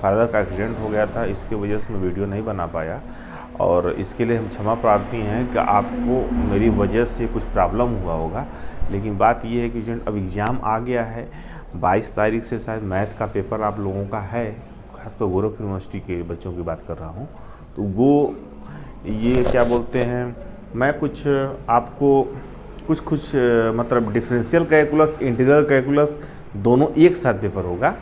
Father का accident हो गया था, इसके वजह से मैं वीडियो नहीं बना पाया और इसके लिए हम क्षमा प्रार्थी हैं कि आपको मेरी वजह से कुछ प्रॉब्लम हुआ होगा। लेकिन बात ये है कि अब एग्ज़ाम आ गया है, 22 तारीख से शायद मैथ का पेपर आप लोगों का है, खासकर गोरखपुर यूनिवर्सिटी के बच्चों की बात कर रहा हूँ। तो वो ये क्या बोलते हैं, मैं कुछ आपको कुछ मतलब डिफरेंशियल कैलकुलस, इंटीग्रल कैलकुलस दोनों एक साथ पेपर होगा।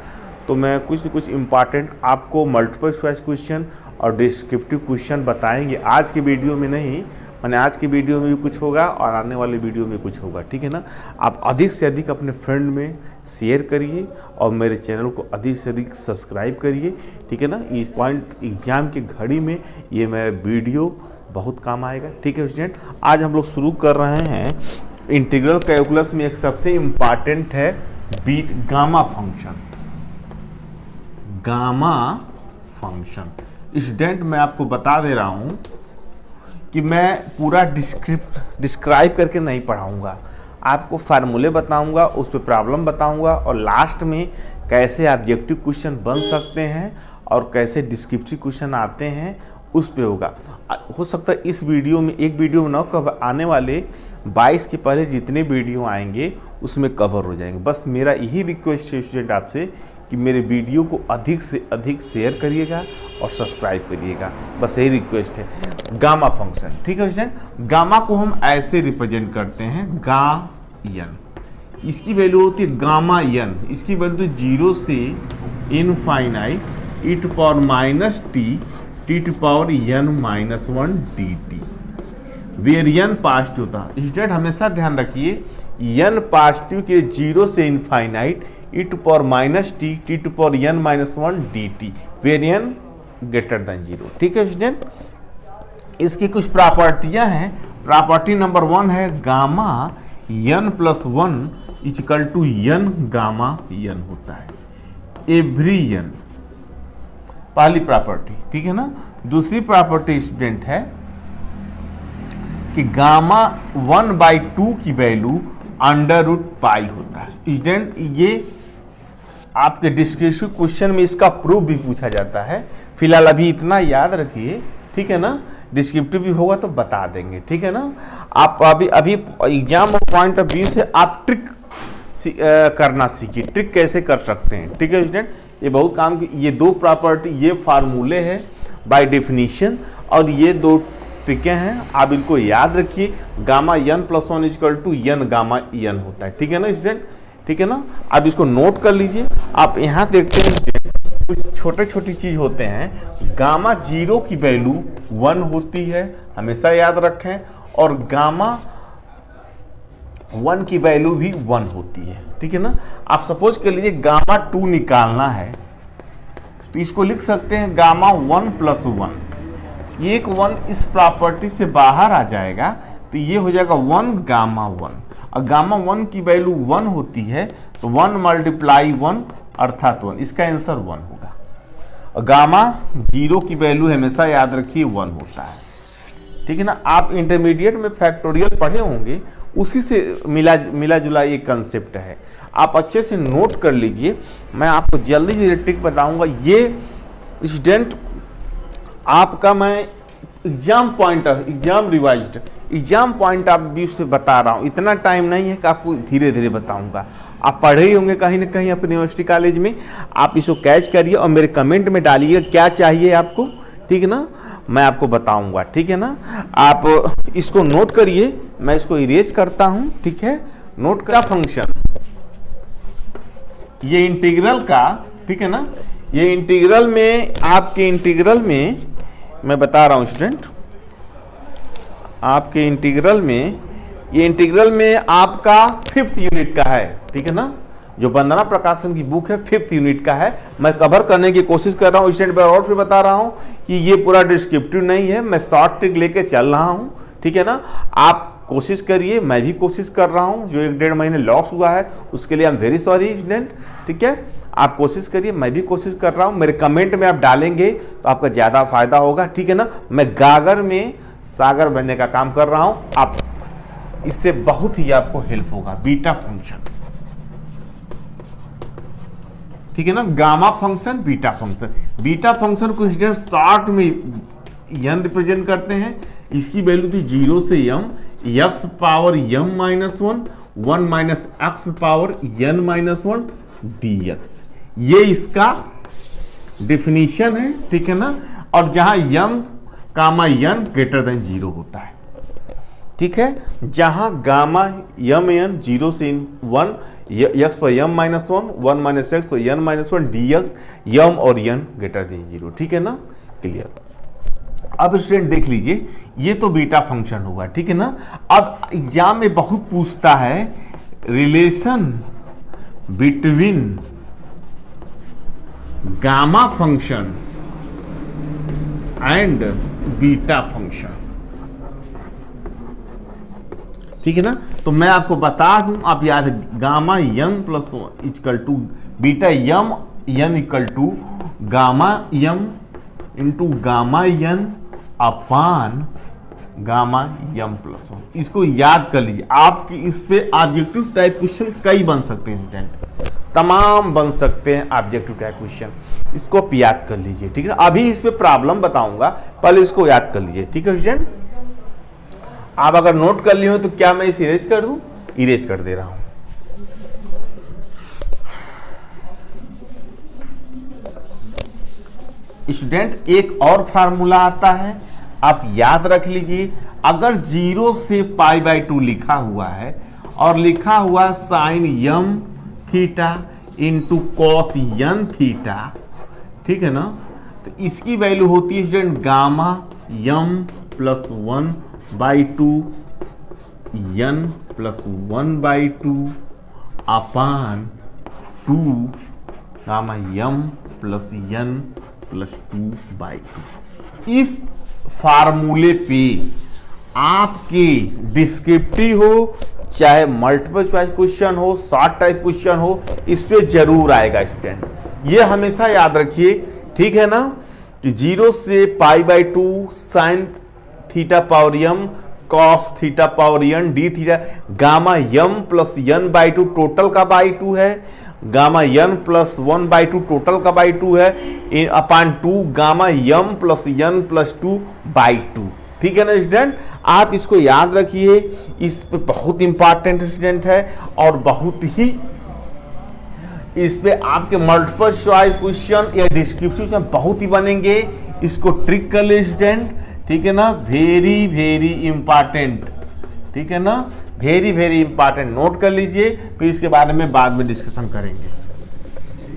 तो मैं कुछ न कुछ इम्पॉर्टेंट आपको मल्टीपल चॉइस क्वेश्चन और डिस्क्रिप्टिव क्वेश्चन बताएंगे आज की वीडियो में। नहीं मैंने आज की वीडियो में भी कुछ होगा और आने वाले वीडियो में कुछ होगा, ठीक है ना। आप अधिक से अधिक अपने फ्रेंड में शेयर करिए और मेरे चैनल को अधिक से अधिक सब्सक्राइब करिए, ठीक है ना। इस पॉइंट एग्जाम की घड़ी में ये मेरा वीडियो बहुत काम आएगा, ठीक है स्टूडेंट। आज हम लोग शुरू कर रहे हैं इंटीग्रल कैलकुलस में एक सबसे इम्पॉर्टेंट है gamma function. Gamma function student मैं आपको बता दे रहा हूं कि मैं पूरा डिस्क्राइब करके नहीं पढ़ाऊंगा, आपको फार्मूले बताऊंगा, उस पर प्रॉब्लम बताऊंगा और लास्ट में कैसे ऑब्जेक्टिव क्वेश्चन बन सकते हैं और कैसे डिस्क्रिप्टिव क्वेश्चन आते हैं उस पे होगा। हो सकता है इस वीडियो में, एक वीडियो में ना कवर, आने वाले 22 के पहले जितने वीडियो आएंगे उसमें कवर हो जाएंगे। बस मेरा यही रिक्वेस्ट है स्टूडेंट आपसे कि मेरे वीडियो को अधिक से अधिक शेयर करिएगा और सब्सक्राइब करिएगा, बस यही रिक्वेस्ट है। गामा फंक्शन, ठीक है स्टूडेंट। गामा को हम ऐसे रिप्रेजेंट करते हैं, गा यन, इसकी वैल्यू होती है गामा यन, इसकी वैल्यू 0 से infinite e to power minus t to power n minus 1 dt, where n positive था। स्टूडेंट हमेशा ध्यान रखिए n पॉजिटिव के 0 से infinite e to power minus t to power n minus 1 dt, where n greater than 0, ठीक है student. इसकी कुछ प्रॉपर्टियां हैं। प्रॉपर्टी नंबर 1 है gamma n plus 1 equal to n gamma n होता है एवरी n, पहली प्रॉपर्टी, ठीक है ना। दूसरी प्रॉपर्टी स्टूडेंट है कि गामा 1/2 की वैल्यू √π होता है। स्टूडेंट ये आपके डिस्क्रिप्टिव क्वेश्चन में इसका प्रूफ भी पूछा जाता है। फिलहाल अभी इतना याद रखिए, ठीक है ना। डिस्क्रिप्टिव भी होगा तो बता देंगे, ठीक है ना। आप अभी एग्जाम पॉइंट ऑफ व्यू से आप ट्रिक करना सीखिए, ट्रिक कैसे कर सकते हैं, ठीक है स्टूडेंट। ये बहुत काम की, ये दो प्रॉपर्टी, ये फार्मूले हैं बाय डेफिनेशन और ये दो ट्रिकें हैं, आप इनको याद रखिए। Gamma n plus 1 equal to n gamma n होता है, ठीक है ना स्टूडेंट, ठीक है ना। आप इसको नोट कर लीजिए। आप यहाँ देखते हैं कुछ छोटे छोटी चीज होते हैं। गामा 0 की वैल्यू 1 होती है, हमेशा याद रखें, और गामा 1 की वैल्यू भी 1 होती है, ठीक है ना। आप सपोज कर लीजिए गामा 2 निकालना है तो इसको लिख सकते हैं गामा 1 प्लस 1। एक 1 इस प्रॉपर्टी से बाहर आ जाएगा तो ये हो जाएगा 1 गामा 1, और गामा 1 की वैल्यू 1 होती है तो 1 मल्टीप्लाई 1 अर्थात 1, इसका आंसर 1 होगा। और गामा 0 की वैल्यू हमेशा याद रखिए 1 होता है, ठीक है ना। आप इंटरमीडिएट में फैक्टोरियल पढ़े होंगे, उसी से मिला जुला ये कंसेप्ट है, आप अच्छे से नोट कर लीजिए। मैं आपको जल्दी जल्दी ट्रिक बताऊंगा। ये स्टूडेंट आपका मैं एग्जाम पॉइंट ऑफ व्यू से बता रहा हूँ, इतना टाइम नहीं है कि आपको धीरे धीरे बताऊंगा। आप पढ़े ही होंगे कहीं ना कहीं अपने यूनिवर्सिटी कॉलेज में, आप इसको कैच करिए और मेरे कमेंट में डालिएगा क्या चाहिए आपको, ठीक है ना। मैं आपको बताऊंगा, ठीक है ना। आप इसको नोट करिए, मैं इसको इरेज करता हूं, ठीक है। नोट का फंक्शन, ये इंटीग्रल का, ठीक है ना। ये इंटीग्रल में, आपके इंटीग्रल में मैं बता रहा हूं स्टूडेंट, आपके इंटीग्रल में, ये इंटीग्रल में आपका 5th यूनिट का है, ठीक है ना। जो वंदना प्रकाशन की बुक है 5th यूनिट का है, मैं कवर करने की कोशिश कर रहा हूँ स्टूडेंट। और फिर बता रहा हूँ कि ये पूरा डिस्क्रिप्टिव नहीं है, मैं शॉर्ट ट्रिक लेके चल रहा हूँ, ठीक है ना। आप कोशिश करिए, मैं भी कोशिश कर रहा हूँ। जो 1-1.5 महीने लॉस हुआ है उसके लिए I am very sorry student, ठीक है। आप कोशिश करिए, मैं भी कोशिश कर रहा हूँ। मेरे कमेंट में आप डालेंगे तो आपका ज़्यादा फायदा होगा, ठीक है ना। मैं गागर में सागर बनने का काम कर रहा हूँ, आप इससे बहुत ही आपको हेल्प होगा। बीटा फंक्शन, ठीक है ना, gamma function beta function. Beta function को स्टूडेंट शॉर्ट में n रिप्रेजेंट करते हैं, इसकी वैल्यू थी 0 से m, x power m minus 1 minus x power n minus 1 dx, ये इसका डिफिनीशन है, ठीक है ना। और जहां m gamma n greater than 0 होता है, ठीक है, जहां गामा m n 0 से 1, x पर m माइनस 1 माइनस एक्स पर n माइनस 1 dx, m और n ग्रेटर देन 0, ठीक है ना, क्लियर। अब स्टूडेंट देख लीजिए, ये तो बीटा फंक्शन होगा, ठीक है ना। अब एग्जाम में बहुत पूछता है relation between gamma function and beta function, ठीक है ना। तो मैं आपको बता दूं, आप याद, gamma m plus equal to beta m n equal to gamma m into gamma n upon gamma m plus 1। इसको याद कर लीजिए, आपकी इस पे ऑब्जेक्टिव टाइप क्वेश्चन कई बन सकते हैं स्टूडेंट, तमाम बन सकते हैं ऑब्जेक्टिव टाइप क्वेश्चन, इसको आप याद कर लीजिए, ठीक है। अभी इस पे प्रॉब्लम बताऊंगा, पहले इसको याद कर लीजिए, ठीक है स्टूडेंट। आप अगर नोट कर लिए हो तो क्या मैं इसे इरेज कर दूं? इरेज कर दे रहा हूं। स्टूडेंट एक और फार्मूला आता है, आप याद रख लीजिए। अगर 0 से π/2 लिखा हुआ है और लिखा हुआ sine m theta into cos n theta, ठीक है ना, तो इसकी वैल्यू होती है student gamma m plus 1/2 n plus 1/2 upon 2 gamma m plus n plus 2/2। इस फार्मूले पे आपके डिस्क्रिप्टिव हो चाहे मल्टीपल चॉइस क्वेश्चन हो, शॉर्ट टाइप क्वेश्चन हो, इस पे जरूर आएगा स्टूडेंट, ये हमेशा याद रखिए, ठीक है ना, कि 0 से π/2 sine theta power m cos theta power n d theta, gamma m plus n/2 total का बाई 2 है, गामा n प्लस 1/2 टोटल का बाई 2 है, upon 2 gamma m plus n plus 2/2, ठीक है ना स्टूडेंट। आप इसको याद रखिए, इस पे बहुत इंपॉर्टेंट स्टूडेंट है और बहुत ही इस पे आपके मल्टीपल चॉइस क्वेश्चन या डिस्क्रिप्शन बहुत ही बनेंगे, इसको ट्रिक कर ले स्टूडेंट, ठीक है ना, वेरी वेरी इंपॉर्टेंट, ठीक है ना, वेरी वेरी इंपॉर्टेंट, नोट कर लीजिए, फिर इसके बारे में बाद में डिस्कशन करेंगे।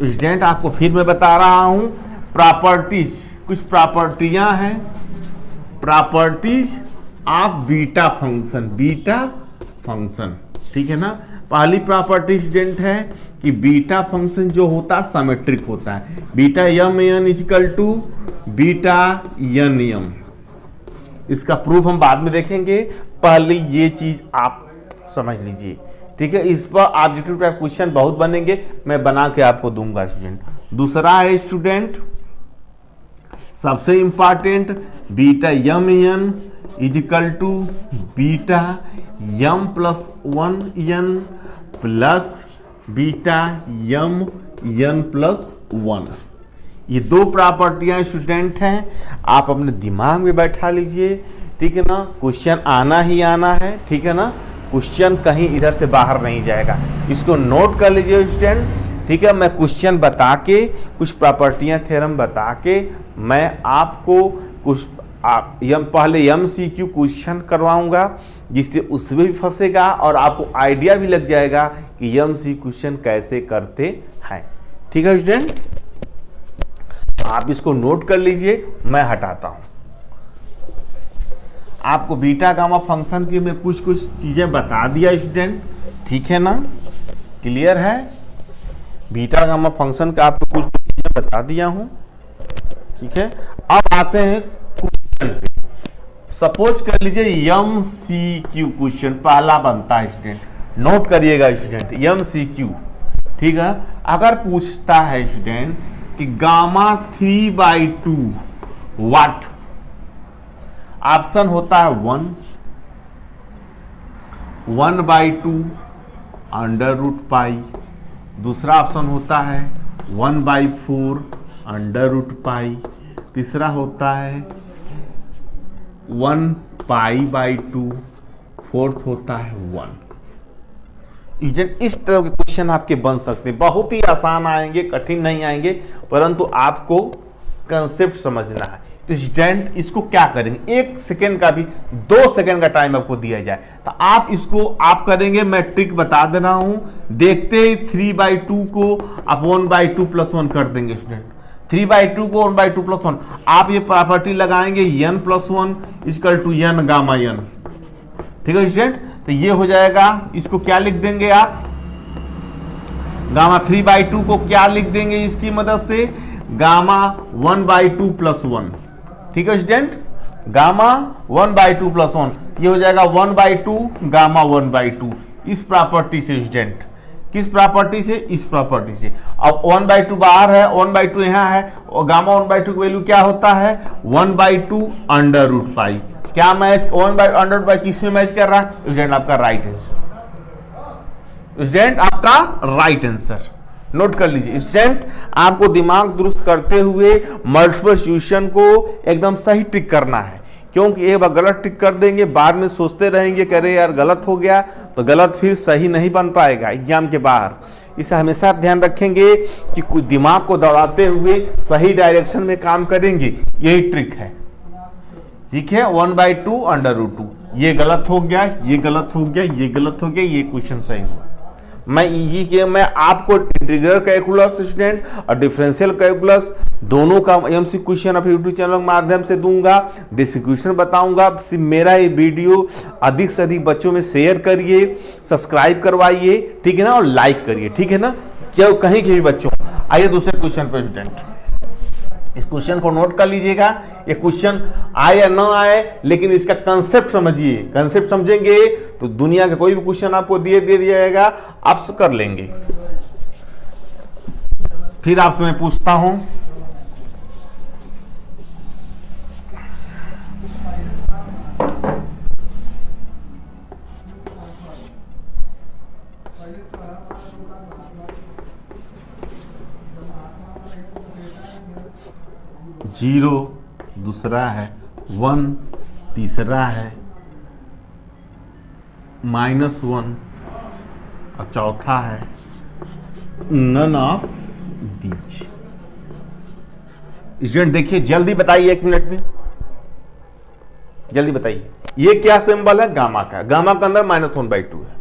स्टूडेंट आपको फिर मैं बता रहा हूं, प्रॉपर्टीज, कुछ प्रॉपर्टियां हैं, प्रॉपर्टीज ऑफ बीटा फंक्शन, ठीक है ना। पहली प्रॉपर्टी स्टूडेंट है कि बीटा फंक्शन जो होता है सिमेट्रिक होता है, beta m n equal to beta n m, इसका प्रूफ हम बाद में देखेंगे, पहले ये चीज आप समझ लीजिए, ठीक है। इस पर ऑब्जेक्टिव टाइप क्वेश्चन बहुत बनेंगे, मैं बना के आपको दूंगा स्टूडेंट। दूसरा है स्टूडेंट सबसे important, beta m n equal to beta m plus 1n plus beta m n plus 1। ये दो प्रॉपर्टियां स्टूडेंट हैं, आप अपने दिमाग में बैठा लीजिए, ठीक है ना, क्वेश्चन आना ही आना है, ठीक है ना, क्वेश्चन कहीं इधर से बाहर नहीं जाएगा, इसको नोट कर लीजिए स्टूडेंट, ठीक है। मैं क्वेश्चन बता के, कुछ प्रॉपर्टियां थ्योरम बता के, मैं आपको कुछ पहले MCQ क्वेश्चन करवाऊंगा, जिससे उसमें भी फंसेगा और आपको आइडिया भी लग जाएगा कि MCQ क्वेश्चन कैसे करते हैं, ठीक है स्टूडेंट। आप इसको नोट कर लीजिए, मैं हटाता हूं। आपको बीटा गामा फंक्शन की मैं कुछ कुछ चीजें बता दिया स्टूडेंट, ठीक है ना, क्लियर है। बीटा गामा फंक्शन का आपको कुछ चीजें बता दिया हूं, ठीक है। अब आते हैं क्वेश्चन पे। सपोज कर लीजिए MCQ क्वेश्चन पहला बनता है स्टूडेंट, नोट करिएगा स्टूडेंट, MCQ, ठीक है। अगर पूछता है स्टूडेंट कि गामा 3/2 वाट, ऑप्शन होता है 1/2 अंडर रूट पाई, दूसरा ऑप्शन होता है 1/4 अंडर रूट पाई, तीसरा होता है 1π/2, फोर्थ होता है 1। इस तरह के क्वेश्चन आपके बन सकते हैं, बहुत ही आसान आएंगे, कठिन नहीं आएंगे, परंतु आपको कंसेप्ट समझना है। तो स्टूडेंट इसको क्या करेंगे, 1 सेकेंड का भी 2 सेकेंड का टाइम आपको दिया जाए तो आप इसको आप करेंगे, मैं ट्रिक बता दे रहा हूं, देखते ही 3/2 को आप 1/2 + 1 कर देंगे स्टूडेंट। 3/2 को 1/2 + 1 आप ये प्रॉपर्टी लगाएंगे n + 1 = n गामा n। ठीक है स्टूडेंट, तो ये हो जाएगा, इसको क्या लिख देंगे आप, गामा 3/2 को क्या लिख देंगे इसकी मदद से, गामा 1/2 + 1। ठीक है स्टूडेंट, गामा 1/2 + 1 ये हो जाएगा 1/2 गामा 1/2। इस प्रॉपर्टी से स्टूडेंट, किस प्रॉपर्टी से, इस प्रॉपर्टी से। अब 1/2 बाहर है, 1/2 यहां है, और गामा 1/2 की वैल्यू क्या होता है 1/2 अंडर रूट पाई। क्या मैच 1/√π किसमें मैच कर रहा है स्टूडेंट, आपका राइट आंसर। स्टूडेंट आपका राइट आंसर नोट कर लीजिए। स्टूडेंट आपको दिमाग दुरुस्त करते हुए मल्टीपल सॉल्यूशन को एकदम सही ट्रिक करना है, क्योंकि एक बार गलत ट्रिक कर देंगे बाद में सोचते रहेंगे कि अरे यार गलत हो गया, तो गलत फिर सही नहीं बन पाएगा एग्जाम के बाहर। इसे हमेशा ध्यान रखेंगे कि कुछ दिमाग को दौड़ाते हुए सही डायरेक्शन में काम करेंगे, यही ट्रिक है। ठीक है, 1/2 अंडर रूट 2 ये गलत हो गया, ये गलत हो गया, ये गलत हो गया, ये क्वेश्चन सही हुआ। मैं आपको इंटीग्रल कैलकुलस स्टूडेंट और डिफरेंशियल कैलकुलस दोनों का एमसी क्वेश्चन अपने यूट्यूब चैनल के माध्यम से दूंगा, डिस्क्रिप्शन बताऊंगा। मेरा ये वीडियो अधिक से अधिक बच्चों में शेयर करिए, सब्सक्राइब करवाइए, ठीक है ना, और लाइक करिए, ठीक है ना, चाहे कहीं के भी बच्चों। आइए दूसरे क्वेश्चन पर स्टूडेंट, इस क्वेश्चन को नोट कर लीजिएगा। ये क्वेश्चन आए या ना आए, लेकिन इसका कंसेप्ट समझिए। कंसेप्ट समझेंगे तो दुनिया का कोई भी क्वेश्चन आपको दे दिया जाएगा, आप कर लेंगे। फिर आपसे मैं पूछता हूं, जीरो दूसरा है, 1 तीसरा है, -1 और चौथा है नन ऑफ दीज। स्टूडेंट देखिए, जल्दी बताइए, 1 मिनट में जल्दी बताइए, ये क्या सिंबल है, गामा का। गामा के अंदर -1/2 है।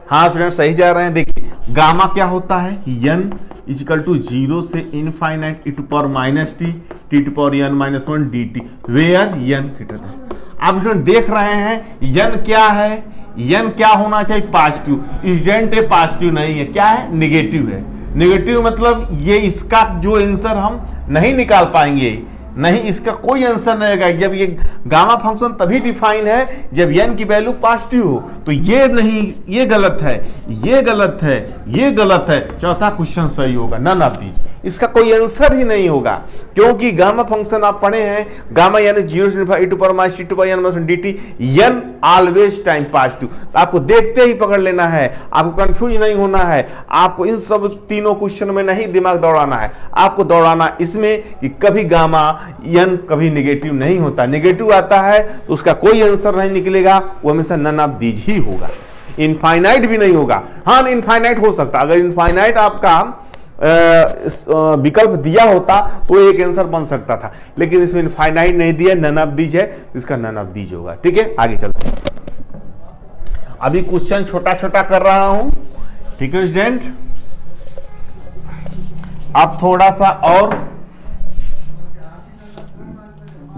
हाँ स्टूडेंट सही जा रहे हैं। देखिए गामा क्या होता है, n = 0 से infinite e t n-1 dt where n greater than. आप स्टूडेंट देख रहे हैं n क्या है, n क्या होना चाहिए, पॉजिटिव। स्टूडेंट ये पॉजिटिव नहीं है, क्या है, निगेटिव है। निगेटिव मतलब ये इसका जो आंसर हम नहीं निकाल पाएंगे, नहीं, इसका कोई आंसर नहीं आएगा। जब ये गामा फंक्शन तभी डिफाइन है जब n की वैल्यू पॉजिटिव हो। तो ये नहीं, ये गलत है, ये गलत है, ये गलत है। चौथा क्वेश्चन सही होगा, नन ऑफ दीज। इसका कोई आंसर ही नहीं होगा, क्योंकि गामा फंक्शन आप पढ़े हैं, गामा यानी 0 से e t dt, n always time positive. आपको देखते ही पकड़ लेना है, आपको कंफ्यूज नहीं होना है, आपको इन सब तीनों क्वेश्चन में नहीं दिमाग दौड़ाना है, आपको दौड़ाना इसमें कि कभी गामा n कभी निगेटिव नहीं होता। निगेटिव आता है तो उसका कोई आंसर नहीं निकलेगा, वो हमेशा नन ऑफ दीज ही होगा। इनफाइनाइट भी नहीं होगा। हाँ इनफाइनाइट हो सकता, अगर इनफाइनाइट आपका विकल्प दिया होता तो एक आंसर बन सकता था, लेकिन इसमें इनफाइनाइट नहीं दिया, नन ऑफ दीज है, इसका नन ऑफ दीज होगा। ठीक है, आगे चलते हैं। अभी क्वेश्चन छोटा छोटा कर रहा हूं, ठीक है स्टूडेंट। अब थोड़ा सा और,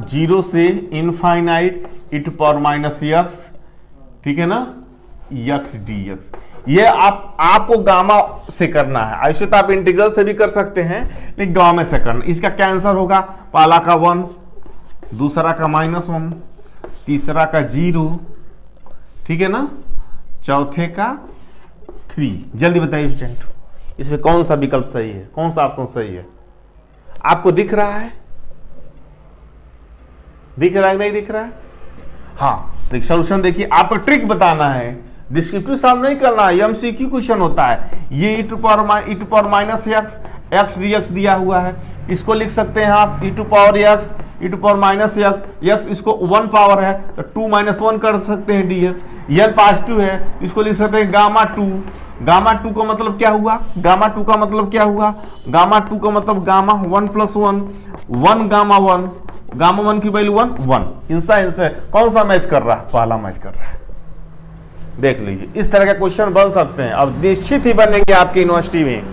0 से इनफाइनाइट e⁻x, ठीक है ना, x dx। ये आपको गामा से करना है। ऐसे तो आप इंटीग्रल से भी कर सकते हैं, लेकिन गामा से करना। इसका क्या आंसर होगा, पहला का 1, दूसरा का -1, तीसरा का 0, ठीक है ना, चौथे का 3। जल्दी बताइए स्टूडेंट, इसमें कौन सा विकल्प सही है, कौन सा ऑप्शन सही है? आपको दिख रहा है, दिख रहा है नहीं दिख रहा है? हाँ, तो सोल्यूशन देखिए, आपको ट्रिक बताना है, डिस्क्रिप्टिव सॉल्व नहीं करना है, एमसीक्यू क्वेश्चन होता है। ये e to power minus x d x दिया हुआ है, इसको लिख सकते हैं आप e to power x e to power minus x, इसको 1 पावर है तो 2 - 1 कर सकते हैं डी एक्स। एन पॉजिटिव है, इसको लिख सकते हैं गामा 2। गामा 2 का मतलब क्या हुआ, गामा 2 का मतलब क्या हुआ, गामा 2 का मतलब गामा 1 + 1 1 गामा 1, गामा 1 की वैल्यू 1 इनसे कौन सा मैच कर रहा है, पहला मैच कर रहा है। देख लीजिए, इस तरह के क्वेश्चन बन सकते हैं। अब निश्चित ही बनेंगे आपकी यूनिवर्सिटी में,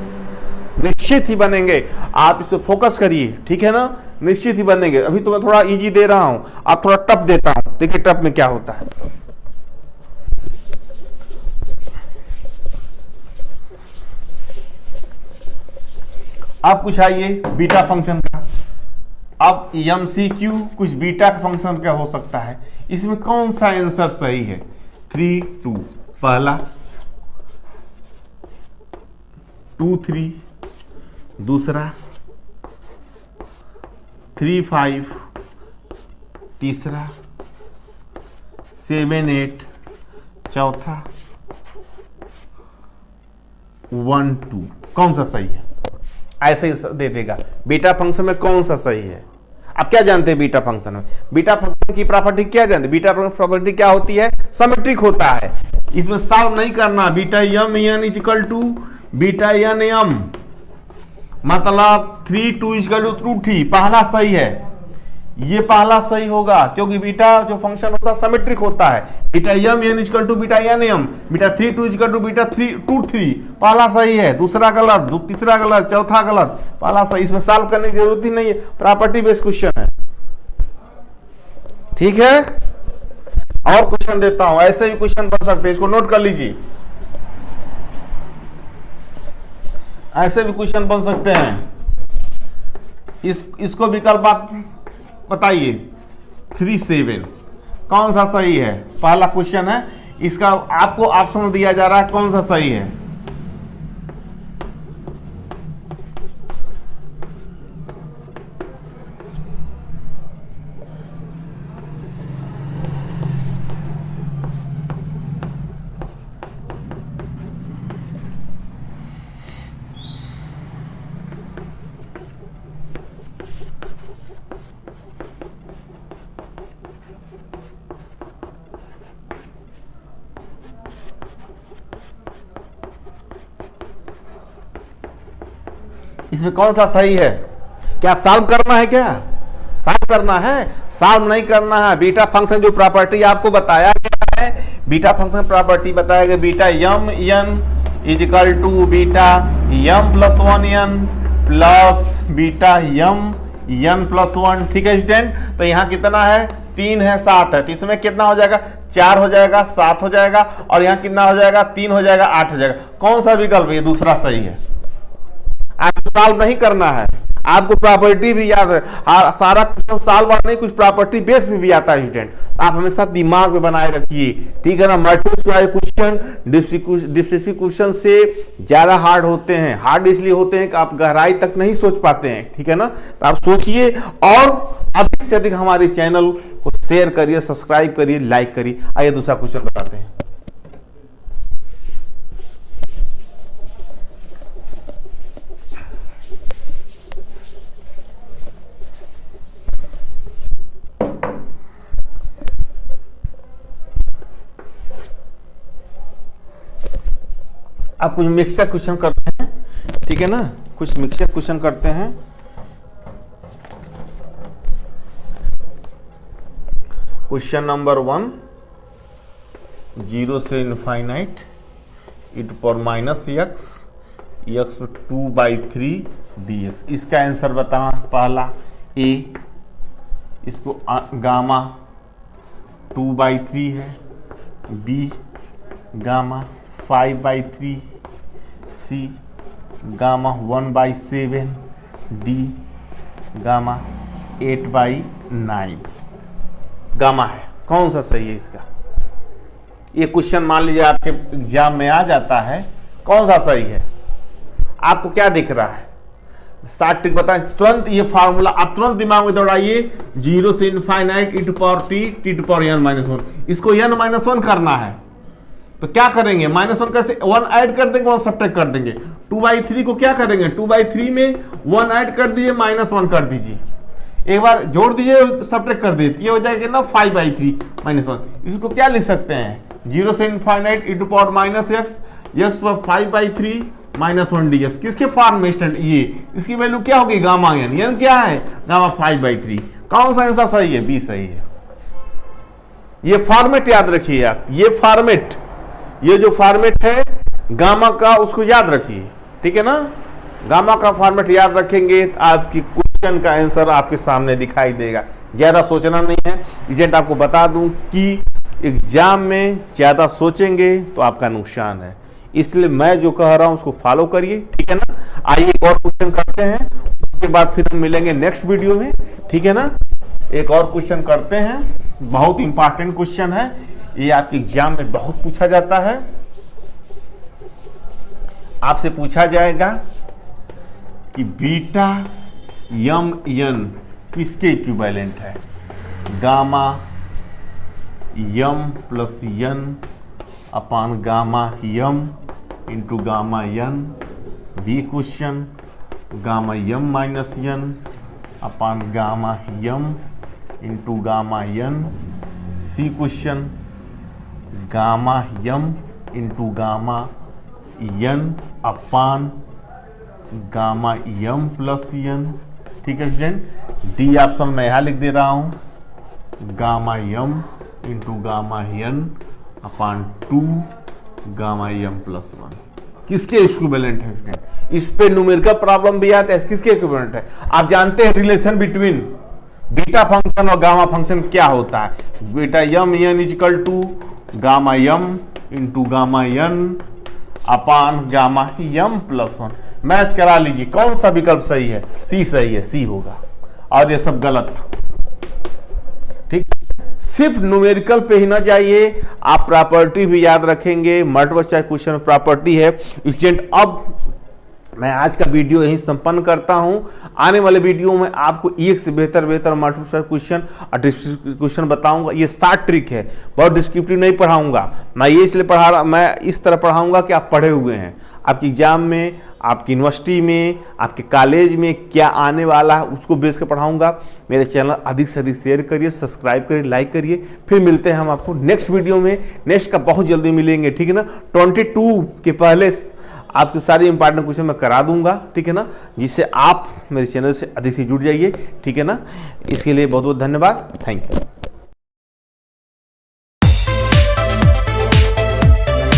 निश्चित ही बनेंगे, आप इस पर फोकस करिए, ठीक है ना, निश्चित ही बनेंगे। अभी तो मैं थोड़ा इजी दे रहा हूं, आप थोड़ा टफ देता हूं, देखिए टफ में क्या होता है। अब कुछ आइए बीटा फंक्शन का। अब एमसीक्यू कुछ बीटा फंक्शन का हो सकता है, इसमें कौन सा आंसर सही है। 3 2 पहला, 2 3 दूसरा, 3 5 तीसरा, 7 8 चौथा, 1 2 कौन सा सही है, ऐसे ही दे देगा। बीटा फंक्शन में कौन सा सही है। आप क्या जानते हैं बीटा फंक्शन में, बीटा फंक्शन की प्रॉपर्टी क्या जानते हैं, बीटा प्रॉपर्टी क्या होती है, सिमेट्रिक होता है। इसमें सॉल्व नहीं करना, beta m n equal to beta n m, मतलब 3 2 इक्वल टू त्रुटि पहला सही है, ये पहला सही होगा क्योंकि बीटा जो फंक्शन होता है सिमेट्रिक होता है। Beta m n equal to beta n m, beta 3 2 equal to beta 2 3 पहला सही है, दूसरा गलत, तीसरा गलत, चौथा गलत, पहला सही। इसमें सॉल्व करने की जरूरत ही नहीं है, प्रॉपर्टी बेस्ड क्वेश्चन है, ठीक है। और क्वेश्चन देता हूं, ऐसे भी क्वेश्चन बन सकते हैं, इसको नोट कर लीजिए, ऐसे भी क्वेश्चन बन सकते हैं। इसको विकल्प आप बताइए। 3 7 कौन सा सही है, पहला क्वेश्चन है, इसका आपको ऑप्शन दिया जा रहा है कौन सा सही है। इसमें कौन सा सही है, क्या सॉल्व करना है, क्या सॉल्व करना है, सॉल्व नहीं करना है। बीटा फंक्शन जो प्रॉपर्टी आपको बताया गया है, बीटा फंक्शन प्रॉपर्टी बताया गया, beta m n equal to beta m + 1 n plus beta m n + 1, ठीक है स्टूडेंट। तो यहाँ कितना है, 3 है 7 है, तो इसमें कितना हो जाएगा, 4 हो जाएगा, 7 हो जाएगा, और यहाँ कितना हो जाएगा, 3 हो जाएगा, 8 हो जाएगा। कौन सा विकल्प, ये दूसरा सही है। आपको सॉल्व नहीं करना है, आपको प्रॉपर्टी भी याद है, सारा क्वेश्चन सॉल्व नहीं, कुछ प्रॉपर्टी बेस में भी आता है स्टूडेंट, आप हमेशा दिमाग में बनाए रखिए, ठीक है ना। Multiple choice question descriptive question से ज्यादा हार्ड होते हैं, हार्ड इसलिए होते हैं कि आप गहराई तक नहीं सोच पाते हैं, ठीक है ना। तो आप सोचिए और अधिक से अधिक हमारे चैनल को शेयर करिए, सब्सक्राइब करिए, लाइक करिए। आइए दूसरा क्वेश्चन बताते हैं। अब कुछ मिक्सर क्वेश्चन करते हैं, ठीक है ना, कुछ मिक्सर क्वेश्चन करते हैं। क्वेश्चन नंबर 1, 0 से infinite e to power minus x में 2/3 dx। इसका आंसर बताना, पहला ए, इसको गामा 2/3 है, बी गामा 5/3, सी गामा 1/7, डी गामा 8/9 गामा है। कौन सा सही है इसका, ये क्वेश्चन मान लीजिए आपके एग्जाम में आ जाता है, कौन सा सही है, आपको क्या दिख रहा है, 60 ट्रिक बताएं तुरंत। ये फार्मूला आप तुरंत दिमाग में दौड़ाइए, 0 से infinite e to power t, t to power n - 1, इसको n - 1 करना है, तो क्या करेंगे, -1 कैसे, 1 ऐड कर देंगे, 1 सब्ट्रैक्ट कर देंगे। 2/3 को क्या करेंगे, 2/3 में 1 ऐड कर दीजिए, -1 कर दीजिए, एक बार जोड़ दीजिए, सब्ट्रैक्ट कर दीजिए, ये हो जाएगा ना 5/3 -1। इसको क्या लिख सकते हैं, 0 से infinite e to power -x, x पर 5/3 -1 dx। किसके फॉर्म में स्टैंड, ये इसकी वैल्यू क्या होगी, गामा n, n क्या है, गामा 5/3। कौन सा आंसर सही है, बी सही है। ये फॉर्मेट याद रखिए आप, ये फॉर्मेट, ये जो फॉर्मेट है गामा का उसको याद रखिए, ठीक है ना। गामा का फॉर्मेट याद रखेंगे तो आपकी क्वेश्चन का आंसर आपके सामने दिखाई देगा, ज्यादा सोचना नहीं है। एजेंट आपको बता दूं कि एग्जाम में ज्यादा सोचेंगे तो आपका नुकसान है, इसलिए मैं जो कह रहा हूं उसको फॉलो करिए, ठीक है ना। आइए एक और क्वेश्चन करते हैं, उसके बाद फिर हम मिलेंगे नेक्स्ट वीडियो में, ठीक है ना। एक और क्वेश्चन करते हैं, बहुत इंपॉर्टेंट क्वेश्चन है, ये आपके एग्जाम में बहुत पूछा जाता है। आपसे पूछा जाएगा कि बीटा यम एन किसके इक्विवेलेंट है, gamma m plus n upon gamma m into gamma n. B question gamma m minus n upon gamma m into gamma n. C question gamma m into gamma n upon gamma m plus n, ठीक है student. D option मैं यहाँ लिख दे रहा हूँ, gamma m into gamma n upon 2 gamma m plus 1। किसके equivalent है स्टूडेंट, इस पे न्यूमेरिकल प्रॉब्लम भी आता है, किसके इक्विवेलेंट है। आप जानते हैं रिलेशन बिटवीन बीटा फंक्शन और गामा फंक्शन क्या होता है, beta m n equal to gamma m into gamma n upon gamma m plus 1। Match करा लीजिए कौन सा विकल्प सही है, सी सही है, सी होगा, और ये सब गलत, ठीक। सिर्फ न्यूमेरिकल पे ही ना जाइए, आप प्रॉपर्टी भी याद रखेंगे, मल्टीपल चॉइस क्वेश्चन प्रॉपर्टी है स्टूडेंट। अब मैं आज का वीडियो यहीं संपन्न करता हूं, आने वाले वीडियो में आपको एक से बेहतर मल्टीपल चॉइस क्वेश्चन और डिस्क्रिप्टिव क्वेश्चन बताऊंगा। ये 7 ट्रिक है, बहुत डिस्क्रिप्टिव नहीं पढ़ाऊंगा मैं, ये इसलिए मैं इस तरह पढ़ाऊंगा कि आप पढ़े हुए हैं, आपके एग्जाम में, आपकी यूनिवर्सिटी में, आपके कॉलेज में क्या आने वाला है उसको बेस कर पढ़ाऊंगा। मेरे चैनल अधिक से अधिक शेयर करिए, सब्सक्राइब करिए, लाइक करिए। फिर मिलते हैं हम आपको नेक्स्ट वीडियो में, नेक्स्ट का बहुत जल्दी मिलेंगे, ठीक है ना। 22 के पहले आपके सारे इंपॉर्टेंट क्वेश्चन मैं करा दूंगा, ठीक है ना, जिससे आप मेरे चैनल से अधिक से जुड़ जाइए, ठीक है ना। इसके लिए बहुत बहुत धन्यवाद, थैंक यू।